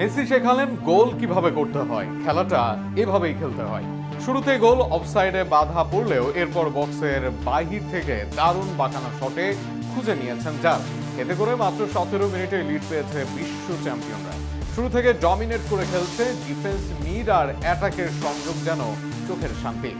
Messi শেখালেন গোল কিভাবে করতে হয়, খেলাটা এভাবেই খেলতে হয়। শুরুতে গোল অফসাইডে বাধা পড়লেও এরপর বক্সের বাহির থেকে দারুণ বাঁকানো শটে খুঁজে নিয়েছেন জাল। এতে করে মাত্র 17 মিনিটে লিড পেয়েছে বিশ্ব চ্যাম্পিয়নরা। শুরু থেকে ডমিনেট করে খেলছে, ডিফেন্স, মিড আর অ্যাটাকের সংযোগ যেন চোখের শান্তি।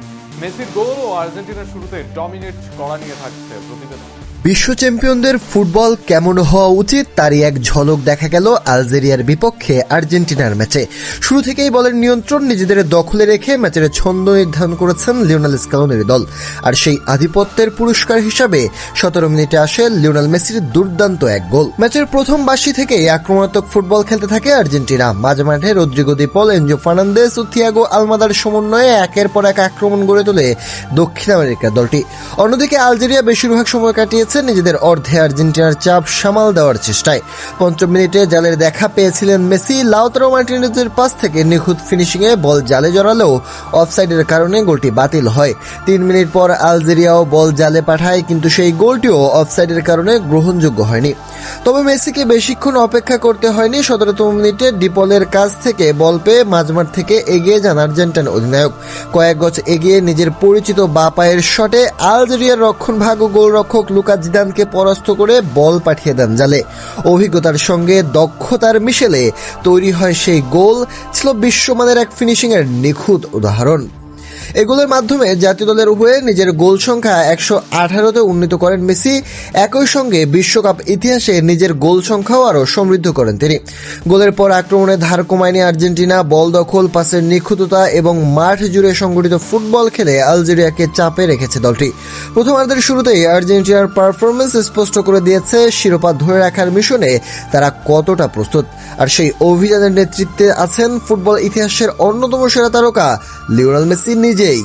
মেসির গোল ও আর্জেন্টিনার শুরুতে ডমিনেট করা নিয়ে থাকছে প্রতিবেদন। বিশ্ব চ্যাম্পিয়নদের ফুটবল কেমন হওয়া উচিত তারই এক ঝলক দেখা গেল আলজেরিয়ার বিপক্ষে আর্জেন্টিনার ম্যাচে। শুরু থেকেই বলের নিয়ন্ত্রণ নিজেদের দখলে রেখে ম্যাচের ছন্দ নির্ধারণ করেছেন লিওনেল স্কালোনির দল। আর সেই আধিপত্যের পুরস্কার হিসাবে 17 মিনিটে আসে লিওনেল মেসির দুর্দান্ত এক গোল। ম্যাচের প্রথম বাঁশি থেকেই আক্রমণাত্মক ফুটবল খেলতে থাকে আর্জেন্টিনা। মাঝে মাঠে রদ্রিগো দি পল, এনজো ফার্নান্দেজ ও থিয়াগো আলমাদার সমন্বয়ে একের পর এক আক্রমণ গড়ে তোলে দক্ষিণ আমেরিকার দলটি। অন্যদিকে আলজেরিয়া বেশিরভাগ সময় কাটিয়েছে নিজেদের অর্ধে আর্জেন্টিনার চাপ সামাল দেওয়ার চেষ্টায়। 5 মিনিটে জালের দেখা পেয়েছিলেন মেসি। লাউতারো মার্টিনেজের পাস থেকে নিখুঁত ফিনিশিংয়ে বল জালে জড়ালেও অফসাইডের কারণে গোলটি বাতিল হয়। 3 মিনিট পর আলজেরিয়াও বল জালে পাঠায়, কিন্তু সেই গোলটিও অফসাইডের কারণে গ্রহণযোগ্য হয়নি। তবে মেসিকে বেশিক্ষণ অপেক্ষা করতে হয়নি। 17তম মিনিটে ডিপলের কাছ থেকে বল পেয়ে মাঝমাঠ থেকে এগিয়ে যান আর্জেন্টাইন অধিনায়ক। কয়েক গজ এগিয়ে নিজের পরিচিত বাঁ পায়ের শটে আলজেরিয়ার রক্ষণভাগ ও গোলরক্ষক লুকা জিদানকে পরাস্ত করে বল পাঠিয়ে দেন জালে। অভিজ্ঞতার সঙ্গে দক্ষতার মিশেলে তৈরি হয় সেই গোল। ছিল বিশ্বমানের এক ফিনিশিংয়ের নিখুঁত উদাহরণ। এই গোলের মাধ্যমে জাতীয় দলের হয়ে নিজের গোল সংখ্যা 118তে উন্নীত করেন মেসি। একই সঙ্গে বিশ্বকাপ ইতিহাসে নিজের গোল সংখ্যাও আরও সমৃদ্ধ করেন তিনি। গোলের পর আক্রমণে ধার কমায়নি আর্জেন্টিনা। বল দখল, পাসের নিখুঁততা এবং মাঠ জুড়ে সংগঠিত ফুটবল খেলে আলজেরিয়াকে চাপে রেখেছে দলটি। প্রথমার্ধের শুরুতেই আর্জেন্টিনার পারফরমেন্স স্পষ্ট করে দিয়েছে শিরোপা ধরে রাখার মিশনে তারা কতটা প্রস্তুত। আর সেই অভিযানের নেতৃত্বে আছেন ফুটবল ইতিহাসের অন্যতম সেরা তারকা লিওনেল মেসি নিজেই।